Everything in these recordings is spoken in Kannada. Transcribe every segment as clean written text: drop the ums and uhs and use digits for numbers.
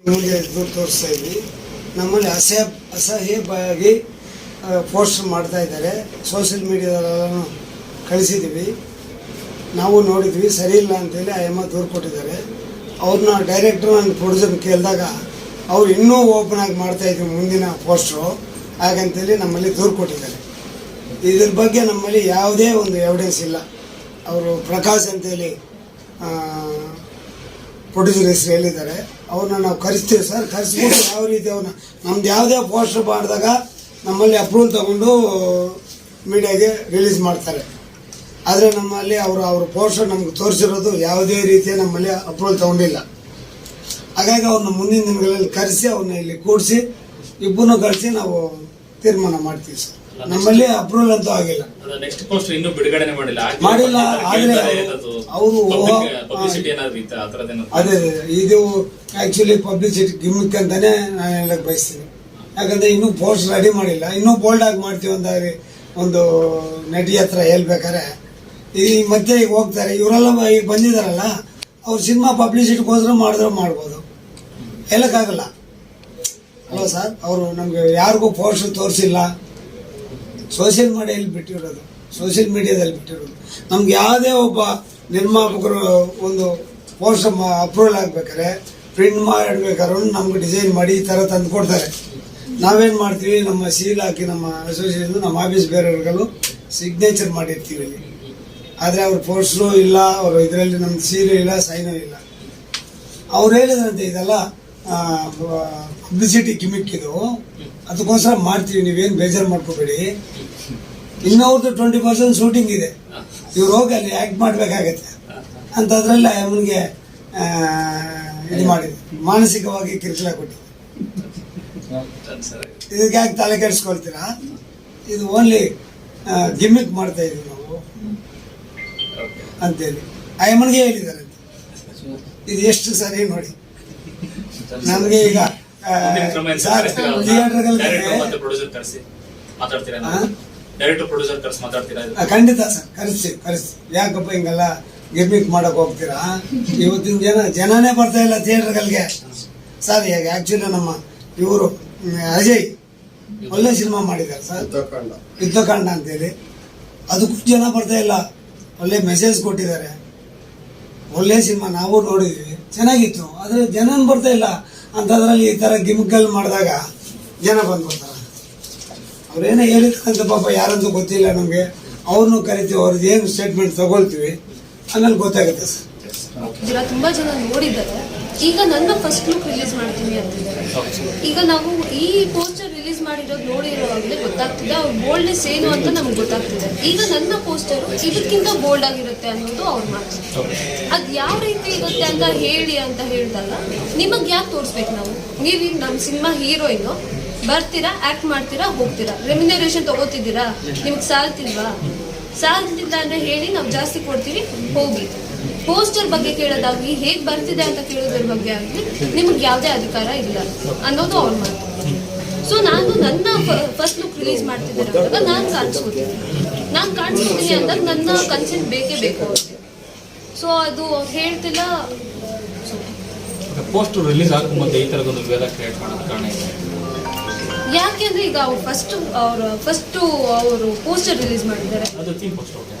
ನಿಮಗೆ ತೋರಿಸ್ತಾ ಇದ್ವಿ. ನಮ್ಮಲ್ಲಿ ಅಸಹ್ಯವಾಗಿ ಪೋಸ್ಟರ್ ಮಾಡ್ತಾ ಇದ್ದಾರೆ. ಸೋಷಿಯಲ್ ಮೀಡಿಯಾದಲ್ಲೆಲ್ಲ ಕಳಿಸಿದ್ದೀವಿ. ನಾವು ನೋಡಿದ್ವಿ, ಸರಿ ಇಲ್ಲ ಅಂತೇಳಿ ಅಮ್ಮ ದೂರು ಕೊಟ್ಟಿದ್ದಾರೆ. ಅವ್ರನ್ನ ಡೈರೆಕ್ಟ್ರು ನನ್ನ ಪ್ರೊಡ್ಯೂಸರ್ನ ಕೇಳಿದಾಗ ಅವ್ರು ಇನ್ನೂ ಓಪನ್ ಆಗಿ ಮಾಡ್ತಾಯಿದ್ವಿ ಮುಂದಿನ ಪೋಸ್ಟ್ರು ಹಾಗಂತೇಳಿ ನಮ್ಮಲ್ಲಿ ದೂರು ಕೊಟ್ಟಿದ್ದಾರೆ. ಇದ್ರ ಬಗ್ಗೆ ನಮ್ಮಲ್ಲಿ ಯಾವುದೇ ಒಂದು ಎವಿಡೆನ್ಸ್ ಇಲ್ಲ. ಅವರು ಪ್ರಕಾಶ್ ಅಂತೇಳಿ ಪ್ರೊಡ್ಯೂಸರ್ ಹೆಸರು ಹೇಳಿದ್ದಾರೆ. ಅವ್ರನ್ನ ನಾವು ಕರೆಸ್ತೀವಿ ಸರ್. ಕರೆಸ್ಬಿಟ್ಟು ಯಾವ ರೀತಿ ಅವ್ರನ್ನ ನಮ್ದು ಯಾವುದೇ ಪೋಸ್ಟರ್ ಮಾಡಿದಾಗ ನಮ್ಮಲ್ಲಿ ಅಪ್ರೂವಲ್ ತೊಗೊಂಡು ಮೀಡಿಯಾಗೆ ರಿಲೀಸ್ ಮಾಡ್ತಾರೆ. ಆದರೆ ನಮ್ಮಲ್ಲಿ ಅವ್ರ ಪೋಸ್ಟರ್ ನಮ್ಗೆ ತೋರಿಸಿರೋದು ಯಾವುದೇ ರೀತಿಯ ನಮ್ಮಲ್ಲಿ ಅಪ್ರೂವಲ್ ತೊಗೊಂಡಿಲ್ಲ. ಹಾಗಾಗಿ ಅವ್ರನ್ನ ಮುಂದಿನ ದಿನಗಳಲ್ಲಿ ಕರೆಸಿ ಅವ್ರನ್ನ ಇಲ್ಲಿ ಕೂಡಿಸಿ ಇಬ್ಬರನ್ನೂ ಕಳಿಸಿ ನಾವು ತೀರ್ಮಾನ ಮಾಡ್ತೀವಿ ಸರ್. ನಮ್ಮಲ್ಲಿ ಅಪ್ರೂವಲ್ ಅಂತೂ ಆಗಿಲ್ಲ. ಮಾಡಿಲ್ಲ. ಆದರೆ ಅವರು ಅದೇ ಇದು ಆ್ಯಕ್ಚುಲಿ ಪಬ್ಲಿಸಿಟಿ ಗಿಮಿಕ್ ಅಂತಾನೆ ನಾನು ಹೇಳಕ್ಕೆ ಬಯಸ್ತೀನಿ. ಯಾಕಂದರೆ ಇನ್ನೂ ಪೋಸ್ಟ್ ರೆಡಿ ಮಾಡಿಲ್ಲ. ಇನ್ನೂ ಬೋಲ್ಡ್ ಆಗಿ ಮಾಡ್ತೀವಿ ಅಂತ ಒಂದು ನಟಿ ಹತ್ರ ಹೇಳ್ಬೇಕಾರೆ ಈ ಮತ್ತೆ ಈಗ ಹೋಗ್ತಾರೆ. ಇವರೆಲ್ಲ ಈಗ ಬಂದಿದ್ದಾರಲ್ಲ, ಅವ್ರು ಸಿನಿಮಾ ಪಬ್ಲಿಸಿಟಿಗೋಸ್ಕರ ಮಾಡಿದ್ರೆ ಮಾಡ್ಬೋದು, ಹೇಳೋಕ್ಕಾಗಲ್ಲ ಅಲ್ವಾ ಸರ್. ಅವರು ನಮಗೆ ಯಾರಿಗೂ ಪೋಸ್ಟರ್ ತೋರಿಸಿಲ್ಲ. ಸೋಷಿಯಲ್ ಮೀಡಿಯಾದಲ್ಲಿ ಬಿಟ್ಟಿರೋದು. ನಮ್ಗೆ ಯಾವುದೇ ಒಬ್ಬ ನಿರ್ಮಾಪಕರು ಒಂದು ಪೋಸ್ಟರ್ ಅಪ್ರೂವಲ್ ಆಗಬೇಕಾದ್ರೆ ಪ್ರಿಂಟ್ ಮಾಡಿಡ್ಬೇಕಾದ್ರೂ ನಮ್ಗೆ ಡಿಸೈನ್ ಮಾಡಿ ಈ ಥರ ತಂದು ಕೊಡ್ತಾರೆ. ನಾವೇನು ಮಾಡ್ತೀವಿ, ನಮ್ಮ ಸೀಲ್ ಹಾಕಿ ನಮ್ಮ ಅಸೋಸಿಯೇಷನ್ ನಮ್ಮ ಆಫೀಸ್ ಬೇರೆಯವ್ರಿಗೂ ಸಿಗ್ನೇಚರ್ ಮಾಡಿರ್ತೀವಿ ಇಲ್ಲಿ. ಆದರೆ ಅವ್ರ ಪೋಸ್ಟ್ರು ಇಲ್ಲ, ಅವರು ಇದರಲ್ಲಿ ನಮ್ದು ಸೀಲು ಇಲ್ಲ, ಸೈನೂ ಇಲ್ಲ. ಅವ್ರು ಹೇಳಿದ್ರಂತೆ ಇದೆಲ್ಲ ಪಬ್ಲಿಸಿಟಿ ಗಿಮಿಕ್ ಇದು, ಅದಕ್ಕೋಸ್ಕರ ಮಾಡ್ತೀವಿ, ನೀವೇನು ಬೇಜಾರು ಮಾಡ್ಕೋಬೇಡಿ. ಇನ್ನವ್ರದ್ದು 20% ಶೂಟಿಂಗ್ ಇದೆ, ಇವ್ರು ಹೋಗಿ ಅಲ್ಲಿ ಆ್ಯಕ್ಟ್ ಮಾಡಬೇಕಾಗತ್ತೆ ಅಂತ. ಅದರಲ್ಲಿ ಅವನಿಗೆ ಇದು ಮಾಡಿದೆ, ಮಾನಸಿಕವಾಗಿ ಕಿರುಕುಳ ಕೊಟ್ಟಿದೆ. ಇದಕ್ಕೆ ಯಾಕೆ ತಲೆ ಕೆಡಿಸ್ಕೊಳ್ತೀರಾ? ಇದು ಓನ್ಲಿ ಗಿಮಿಕ್ ಮಾಡ್ತಾ ಇದೀವಿ ನಾವು ಅಂತೇಳಿ ಅಯ್ಯಮ್ಮನಿಗೆ ಹೇಳಿದ್ದಾರೆ. ಇದು ಎಷ್ಟು ಸರಿ ನೋಡಿ. ನಮಗೆ ಈಗ ಖಂಡಿತ ಸರ್ ಕರೆಸ್ತೀವಿ. ಯಾಕಪ್ಪ ಹಿಂಗೆಲ್ಲ ಗಿಮಿಕ್ ಮಾಡಕ್ ಹೋಗ್ತೀರಾ? ಇವತ್ತಿನ ಜನನೇ ಬರ್ತಾ ಇಲ್ಲ ಥಿಯೇಟರ್ಗಳಿಗೆ ಸರ್. ಈಗ ಆಕ್ಚುಲಿ ನಮ್ಮ ಇವರು ಅಜಯ್ ಒಳ್ಳೆ ಸಿನಿಮಾ ಮಾಡಿದ್ದಾರೆ ಸರ್, ಯುದ್ಧಕಾಂಡ ಅಂತೇಳಿ. ಅದಕ್ಕೂ ಜನ ಬರ್ತಾ ಇಲ್ಲ. ಒಳ್ಳೆ ಮೆಸೇಜ್ ಕೊಟ್ಟಿದ್ದಾರೆ, ಒಳ್ಳೆ ಸಿನಿಮಾ ನಾವು ನೋಡಿದ್ವಿ, ಚೆನ್ನಾಗಿತ್ತು. ಆದರೆ ಜನ ಬರ್ತಾ ಇಲ್ಲ ಅಂಥದ್ರಲ್ಲಿ ಈ ಥರ ಗಿಮಿಕಲ್ ಮಾಡಿದಾಗ ಜನ ಬಂದ್ಬಿಡ್ತಾರೆ. ಅವ್ರೇನೋ ಹೇಳಿದ್ರಂತ ಪಾಪ ಯಾರಂತೂ ಗೊತ್ತಿಲ್ಲ ನಮಗೆ. ಅವ್ರನ್ನೂ ಕರಿತೀವಿ, ಅವ್ರದ್ದು ಏನು ಸ್ಟೇಟ್ಮೆಂಟ್ ತಗೊಳ್ತೀವಿ, ಆಮೇಲೆ ಗೊತ್ತಾಗುತ್ತೆ ಸರ್. ತುಂಬಾ ಜನ ನೋಡಿದ್ದಾರೆ. ಈಗ ನನ್ನ ಫಸ್ಟ್ ಲುಕ್ ರಿಲೀಸ್ ಮಾಡ್ತೀನಿ ಅಂತಿದ್ದಾರೆ. ಈಗ ನಾವು ಈ ಪೋಸ್ಟರ್ ರಿಲೀಸ್ ಮಾಡಿರೋದು ನೋಡಿರೋವಾಗಲೇ ಗೊತ್ತಾಗ್ತಿದೆ ಅವ್ರ ಬೋಲ್ಡ್ನೆಸ್ ಏನು ಅಂತ ನಮ್ಗೆ ಗೊತ್ತಾಗ್ತಿದೆ. ಈಗ ನನ್ನ ಪೋಸ್ಟರ್ ಇದಕ್ಕಿಂತ ಬೋಲ್ಡ್ ಆಗಿರುತ್ತೆ ಅನ್ನೋದು ಅವ್ರು ಮಾಡ್ತಾರೆ. ಅದು ಯಾವ ರೀತಿ ಇರುತ್ತೆ ಅಂತ ಹೇಳಿದಾಗ ನಿಮಗೆ ಯಾಕೆ ತೋರಿಸ್ಬೇಕು ನಾವು? ನೀವು ನಮ್ಮ ಸಿನಿಮಾ ಹೀರೋಯಿನು, ಬರ್ತೀರಾ, ಆಕ್ಟ್ ಮಾಡ್ತೀರಾ, ಹೋಗ್ತೀರಾ, ರೆಮ್ಯುನರೇಷನ್ ತಗೋತಿದ್ದೀರಾ, ನಿಮ್ಗೆ ಸಾಲ್ತಿಲ್ವಾ? ಸಾಲ್ತಿಲ್ಲ ಅಂದ್ರೆ ಹೇಳಿ, ನಾವು ಜಾಸ್ತಿ ಕೊಡ್ತೀವಿ, ಹೋಗಿ. ಪೋಸ್ಟರ್ ಬಗ್ಗೆ ಕೇಳೋದಾಗ್ಲಿ, ಹೇಗೆ ಬರ್ತಿದೆ ಅಂತ ಕೇಳೋದ್ರ ಬಗ್ಗೆ ಆಗಲಿ ನಿಮ್ಗೆ ಯಾವುದೇ ಅಧಿಕಾರ ಇಲ್ಲ ಅನ್ನೋದು ಅವ್ರು ಮಾಡ್ತಾರೆ. ಸೊ ನಾನು ನನ್ನ ಫಸ್ಟ್ ಲುಕ್ ರಿಲೀಸ್ ಮಾಡ್ತಿದ್ದಾರೆ ಅಂದಾಗ ನಾನು ಕಾಣಿಸ್ಕೊತೀನಿ ಅಂದಾಗ ನನ್ನ ಕನ್ಸೆಂಟ್ ಬೇಕೇ ಬೇಕು ಅವ್ರಿಗೆ. ಸೊ ಅದು ಅವ್ರು ಹೇಳ್ತಿಲ್ಲ. ಪೋಸ್ಟರ್ ರಿಲೀಸ್ ಆಗೋ ಮುಂದೆ ಈ ಥರದೊಂದು ವಿವಾದ ಕ್ರಿಯೇಟ್ ಮಾಡೋದು ಕಾರಣ ಇದೆ. ಯಾಕೆಂದ್ರೆ ಈಗ ಅವ್ರು ಫಸ್ಟ್ ಅವರು ಪೋಸ್ಟರ್ ರಿಲೀಸ್ ಮಾಡಿದ್ದಾರೆ.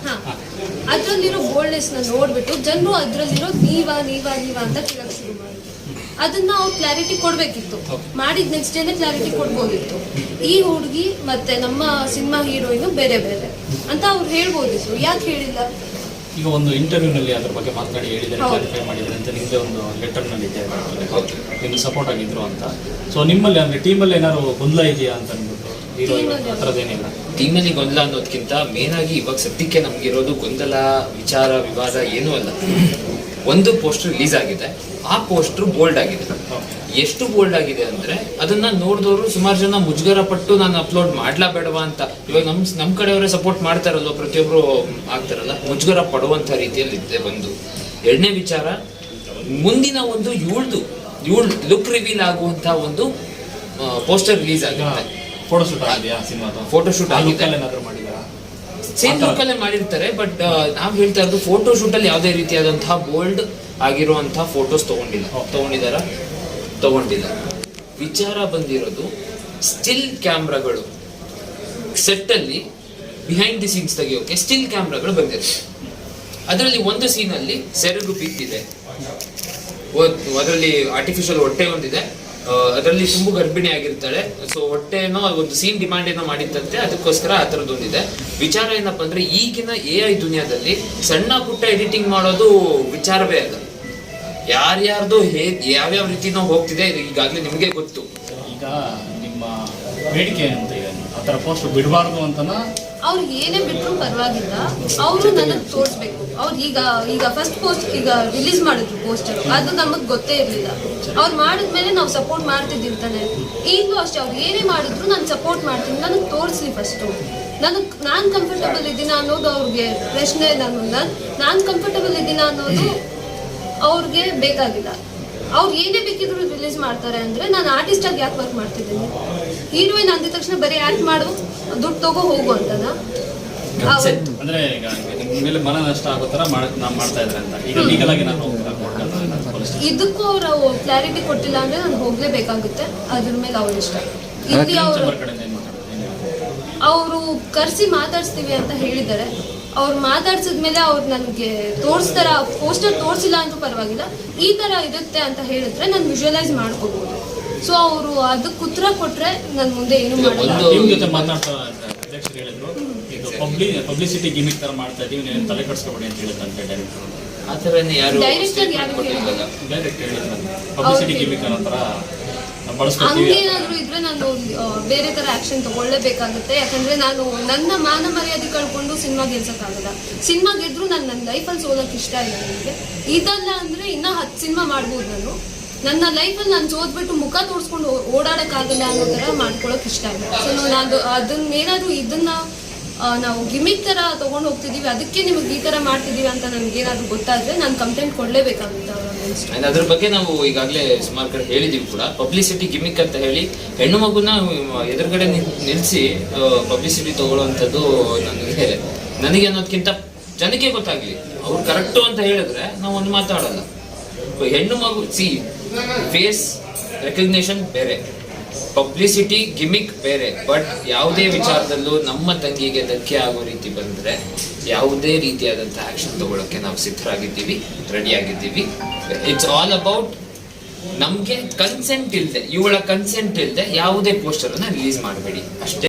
ಅದ್ರಲ್ಲಿರೋ ಬೋಲ್ಡ್ನೆಸ್ ನ ನೋಡ್ಬಿಟ್ಟು ಜನರು ಅದ್ರಲ್ಲಿರೋ ನೀವಾ ಅಂತ ಕೇಳಕ್ ಶುರು ಮಾಡಿದ್ರು. ಅದನ್ನ ಅವ್ರು ಕ್ಲಾರಿಟಿ ಕೊಡ್ಬೇಕಿತ್ತು. ಮಾಡಿದ ನೆಕ್ಸ್ಟ್ ಡೇನೆ ಕ್ಲಾರಿಟಿ ಕೊಡ್ಬೋದಿತ್ತು. ಈ ಹುಡುಗಿ ಮತ್ತೆ ನಮ್ಮ ಸಿನಿಮಾ ಹೀರೋಯಿನ್ ಬೇರೆ ಬೇರೆ ಅಂತ ಅವ್ರು ಹೇಳ್ಬೋದಿತ್ತು. ಯಾಕೆ ಹೇಳಿಲ್ಲ? ಈಗ ಒಂದು ಇಂಟರ್ವ್ಯೂನಲ್ಲಿ ಅದ್ರ ಬಗ್ಗೆ ಮಾತನಾಡಿ ಹೇಳಿದ್ದಾರೆ, ಕ್ಲಾರಿಫೈ ಮಾಡಿದ್ದಾರೆ ಅಂತ ನಿಮ್ಮದೇ ಒಂದು ಲೆಟರ್ನಲ್ಲಿ ಇದೆ, ನಿಮ್ಗೆ ಸಪೋರ್ಟ್ ಆಗಿದ್ರು ಅಂತ. ಸೊ ನಿಮ್ಮಲ್ಲಿ ಅಂದರೆ ಟೀಮಲ್ಲಿ ಏನಾದ್ರು ಗೊಂದಲ ಇದೆಯಾ ಅಂತ ಅಂದ್ಬಿಟ್ಟು? ಆ ಥರದ್ದೇನಿಲ್ಲ. ಟೀಮಲ್ಲಿ ಗೊಂದಲ ಅನ್ನೋದಕ್ಕಿಂತ ಮೇನ್ ಆಗಿ ಇವಾಗ ಸದ್ಯಕ್ಕೆ ನಮಗಿರೋದು ಗೊಂದಲ, ವಿಚಾರ, ವಿವಾದ ಏನೂ ಅಲ್ಲ. ಒಂದು ಪೋಸ್ಟರ್ ರಿಲೀಸ್ ಆಗಿದೆ, ಆ ಪೋಸ್ಟರ್ ಬೋಲ್ಡ್ ಆಗಿದೆ. ಎಷ್ಟು ಬೋಲ್ಡ್ ಆಗಿದೆ ಅಂದರೆ ಅದನ್ನ ನೋಡಿದವರು ಸುಮಾರು ಜನ ಮುಜುಗರ ಪಟ್ಟು ನಾನು ಅಪ್ಲೋಡ್ ಮಾಡ್ಲಾ ಬೇಡವಾ ಅಂತ. ಇವಾಗ ನಮ್ಮ ಕಡೆಯವರೇ ಸಪೋರ್ಟ್ ಮಾಡ್ತಾರಲ್ವ, ಪ್ರತಿಯೊಬ್ಬರು ಆಗ್ತಾರಲ್ಲ, ಮುಜುಗರ ಪಡುವಂಥ ರೀತಿಯಲ್ಲಿ ಇದೆ ಒಂದು. ಎರಡನೇ ವಿಚಾರ, ಮುಂದಿನ ಒಂದು ಇವಳು ಲುಕ್ ರಿವೀಲ್ ಆಗುವಂಥ ಒಂದು ಪೋಸ್ಟರ್ ರಿಲೀಸ್ ಆಗಿದೆ. ಫೋಟೋಶೂಟ್ ಆಗಿದೆ, ಸೇಮ್ ಲುಕ್ಕಲ್ಲೇ ಮಾಡಿರ್ತಾರೆ. ಬಟ್ ನಾವು ಹೇಳ್ತಾ ಇರೋದು ಫೋಟೋಶೂಟಲ್ಲಿ ಯಾವುದೇ ರೀತಿಯಾದಂತಹ ಬೋಲ್ಡ್ ಆಗಿರುವಂತಹ ಫೋಟೋಸ್ ತಗೊಂಡಿದ್ದಾರೆ. ತಗೊಂಡಿಲ್ಲ. ವಿಚಾರ ಬಂದಿರೋದು ಸ್ಟಿಲ್ ಕ್ಯಾಮ್ರಾಗಳು ಸೆಟ್ ಅಲ್ಲಿ ಬಿಹೈಂಡ್ ದಿ ಸೀನ್ಸ್ ತೆಗಿಯೋಕೆ ಸ್ಟಿಲ್ ಕ್ಯಾಮ್ರಾಗಳು ಬಂದಿರುತ್ತೆ. ಅದರಲ್ಲಿ ಒಂದು ಸೀನಲ್ಲಿ ಸೆರಗು ಬಿದ್ದಿದೆ, ಅದರಲ್ಲಿ ಆರ್ಟಿಫಿಷಿಯಲ್ ಹೊಟ್ಟೆ ಒಂದಿದೆ, ಅದರಲ್ಲಿ ತುಂಬು ಗರ್ಭಿಣಿ ಆಗಿರ್ತಾಳೆ. ಸೊ ಹೊಟ್ಟೆನೋ ಒಂದು ಸೀನ್ ಡಿಮಾಂಡ್ ಏನೋ ಮಾಡಿದ್ದಂತೆ, ಅದಕ್ಕೋಸ್ಕರ ಆ ಥರದ್ದೊಂದಿದೆ. ವಿಚಾರ ಏನಪ್ಪ ಅಂದ್ರೆ ಈಗಿನ AI ದುನಿಯಾದಲ್ಲಿ ಸಣ್ಣ ಪುಟ್ಟ ಎಡಿಟಿಂಗ್ ಮಾಡೋದು ವಿಚಾರವೇ ಅಲ್ಲ. ಯಾರ್ಯಾರ್ದು ಯಾವ್ಯಾವ ರೀತಿನೋ ಹೋಗ್ತಿದೆ, ಇದು ಈಗಾಗಲೇ ನಿಮಗೆ ಗೊತ್ತು. ಈಗ ನಿಮ್ಮ ಬೇಡಿಕೆ ಅಂತ ಇದೆ, ಆ ಥರ ಪೋಸ್ಟ್ ಬಿಡಬಾರ್ದು ಅಂತನಾ? ಅವ್ರು ಏನೇ ಬಿಟ್ಟರು ಪರವಾಗಿಲ್ಲ, ಅವರು ನನಗೆ ತೋರಿಸ್ಬೇಕು. ಅವ್ರು ಈಗ ಫಸ್ಟ್ ಪೋಸ್ಟ್ ಈಗ ರಿಲೀಸ್ ಮಾಡಿದ್ರು ಪೋಸ್ಟರ್, ಅದು ನಮಗೆ ಗೊತ್ತೇ ಇರಲಿಲ್ಲ. ಅವ್ರು ಮಾಡಿದ್ಮೇಲೆ ನಾವು ಸಪೋರ್ಟ್ ಮಾಡ್ತಿದ್ದೀವಿ ತಾನೆ. ಈಗಲೂ ಅಷ್ಟೇ, ಅವ್ರು ಏನೇ ಮಾಡಿದ್ರು ನಾನು ಸಪೋರ್ಟ್ ಮಾಡ್ತೀನಿ. ನನಗೆ ತೋರಿಸ್ಲಿ ಫಸ್ಟು. ನಾನು ಕಂಫರ್ಟಬಲ್ ಇದ್ದೀನ ಅನ್ನೋದು ಅವ್ರಿಗೆ ಪ್ರಶ್ನೆ. ನಾನು ಕಂಫರ್ಟಬಲ್ ಇದ್ದೀನ ಅನ್ನೋದು ಅವ್ರಿಗೆ ಬೇಕಾಗಿಲ್ಲ. ಅವ್ರು ಏನೇ ಬೇಕಿದ್ರು ರಿಲೀಸ್ ಮಾಡ್ತಾರೆ ಅಂದ್ರೆ ನಾನು ಆರ್ಟಿಸ್ಟ್ ಆಗಿ ಯಾಕೆ ವರ್ಕ್ ಮಾಡ್ತಿದ್ದೀನಿ? ಹೀರೋಯಿನ್ ಅಂದಿದ ತಕ್ಷಣ ಬರೀ ಆಕ್ಟ್ ಮಾಡು, ದುಡ್ಡು ತಗೋ ಹೋಗು ಅಂತನಾ? ಅಂದ್ರೆ ಈಗ ನಿಮ್ಮ ಮೇಲೆ ಮನ ನಷ್ಟ ಆಗೋ ತರ ನಾವು ಮಾಡ್ತಾ ಇದ್ರೆ ಅಂತ. ಈಗ ಲೀಗಲ್ ಆಗಿ ನಾನು ಇದಕ್ಕೂ ಅವ್ರು ಕ್ಲಾರಿಟಿ ಕೊಟ್ಟಿಲ್ಲ ಅಂದ್ರೆ ನಾನು ಹೋಗ್ಲೇಬೇಕಾಗುತ್ತೆ. ಅದ್ರ ಮೇಲೆ ಅವ್ರ ಇಷ್ಟ. ಇಲ್ಲಿ ಅವರು ಕರ್ಸಿ ಮಾತಾಡ್ಸ್ತೀವಿ ಅಂತ ಹೇಳಿದ್ದಾರೆ. ಅವ್ರು ಮಾತಾಡ್ಸಿದ್ಮೇಲೆ ಅವ್ರು ನನಗೆ ತೋರಿಸ್ತಾರ, ಪೋಸ್ಟರ್ ತೋರಿಸಿಲ್ಲ ಅಂದ್ರೂ ಪರವಾಗಿಲ್ಲ, ಈ ತರ ಇರುತ್ತೆ ಅಂತ ಹೇಳಿದ್ರೆ ನಾನು ವಿಜುವಲೈಸ್ ಮಾಡ್ಕೋಬಹುದು. ಸೊ ಅವರು ಅದಕ್ಕೆ ಉತ್ತರ ಕೊಟ್ರೆ ನನ್ನ ಮುಂದೆ ಏನು ಮಾಡಲ್ಲ. ನಿಮ್ಮ ಜೊತೆ ಮಾತಾಡ್ತಾ ಅಧ್ಯಕ್ಷರು ಹೇಳಿದ್ರು, ಇದು ಪಬ್ಲಿಸಿಟಿ ಗಿಮಿಕ್ ತರ ಮಾಡ್ತಾ ಇದೀವಿ, ನೀವು ತಲೆ ಕಟ್ಸ್ಕೊಬೇಡಿ ಅಂತ ಹೇಳಿದಂತೆ ಡೈರೆಕ್ಟರ್. ಆ ಥರನೇ ಯಾರು ಡೈರೆಕ್ಟ್ ಆಗಿ ಯಾರು ಹೇಳಿಲ್ಲ. ಡೈರೆಕ್ಟ್ ಹೇಳಿದ್ರು ಪಬ್ಲಿಸಿಟಿ ಗಿಮಿಕ್ ಅನ್ನೋ ತರ ಬಳಸ್ಕೊತೀವಿ. ಹಂಗೇನಾದ್ರು ಇದ್ರೆ ನಾನು ಬೇರೆ ತರ ಆಕ್ಷನ್ ತಗೊಳ್ಳೇಬೇಕಾಗುತ್ತೆ. ಯಾಕಂದ್ರೆ ನಾನು ನನ್ನ ಮಾನ ಮರ್ಯಾದೆ ಕಳ್ಕೊಂಡು ಸಿನಿಮಾ ಗೆಲ್ಸಕ್ಕಾಗಲ್ಲ. ಸಿನಿಮಾ ಗೆದ್ರು ನಾನು ನನ್ನ ಲೈಫಲ್ಲಿ ಸೋಲಕ್ಕೆ ಇಷ್ಟ ಇಲ್ಲ. ನನಗೆ ಇದಲ್ಲ ಅಂದ್ರೆ ಇನ್ನ 10 ಸಿನಿಮಾ ಮಾಡ್ಬೋದು. ನನ್ನ ಲೈಫಲ್ಲಿ ನಾನು ಸೋದ್ಬಿಟ್ಟು ಮುಖ ತೋರಿಸ್ಕೊಂಡು ಓಡಾಡಕ್ಕಾಗಲ್ಲ ಅನ್ನೋ ತರ ಮಾಡ್ಕೊಳಕ್ ಇಷ್ಟ ಇಲ್ಲ. ಸೊ ನಾನು ಅದನ್ನೇನಾದ್ರು ಇದನ್ನ ನಾವು ಗಿಮಿಕ್ ತರ ತಗೊಂಡು ಹೋಗ್ತಿದೀವಿ, ಅದಕ್ಕೆ ನಿಮಗೆ ಈ ತರ ಮಾಡ್ತಿದೀವಿ ಅಂತ ನನ್ಗೆ ಏನಾದ್ರು ಗೊತ್ತಾದ್ರೆ ನಾನು ಕಂಪ್ಲೇಂಟ್ ಕೊಡ್ಲೇಬೇಕಾಗುತ್ತೆ ಅವ್ರ ಅಗೇನ್ಸ್ಟ್. ಅದ್ರ ಬಗ್ಗೆ ನಾವು ಈಗಾಗಲೇ ಸುಮಾರು ಕಡೆ ಹೇಳಿದೀವಿ ಕೂಡ. ಪಬ್ಲಿಸಿಟಿ ಗಿಮಿಕ್ ಅಂತ ಹೇಳಿ ಹೆಣ್ಣು ಮಗುನ ಎದುರುಗಡೆ ನಿಲ್ಲಿಸಿ ಪಬ್ಲಿಸಿಟಿ ತಗೊಳ್ಳೋವಂಥದ್ದು ನನಗೆ ಅನ್ನೋದಕ್ಕಿಂತ ಜನಕ್ಕೆ ಗೊತ್ತಾಗ್ಲಿ. ಅವ್ರು ಕರೆಕ್ಟು ಅಂತ ಹೇಳಿದ್ರೆ ನಾವು ಒಂದು ಮಾತಾಡಲ್ಲ. ಹೆಣ್ಣು ಮಗು ಫೇಸ್ ರೆಕಗ್ನೇಷನ್ ಬೇರೆ, ಪಬ್ಲಿಸಿಟಿ ಗಿಮಿಕ್ ಬೇರೆ. ಬಟ್ ಯಾವುದೇ ವಿಚಾರದಲ್ಲೂ ನಮ್ಮ ತಂಗಿಗೆ ಧಕ್ಕೆ ಆಗೋ ರೀತಿ ಬಂದ್ರೆ ಯಾವುದೇ ರೀತಿಯಾದಂಥ ಆಕ್ಷನ್ ತಗೊಳ್ಳೋಕೆ ನಾವು ಸಿದ್ಧರಾಗಿದ್ದೀವಿ, ರೆಡಿ ಆಗಿದ್ದೀವಿ. ಇಟ್ಸ್ ಆಲ್ ಅಬೌಟ್ ನಮ್ಗೆ ಕನ್ಸೆಂಟ್ ಇಲ್ಲದೆ, ಇವಳ ಕನ್ಸೆಂಟ್ ಇಲ್ಲದೆ ಯಾವುದೇ ಪೋಸ್ಟರ್ ಅನ್ನ ರಿಲೀಸ್ ಮಾಡಬೇಡಿ ಅಷ್ಟೇ.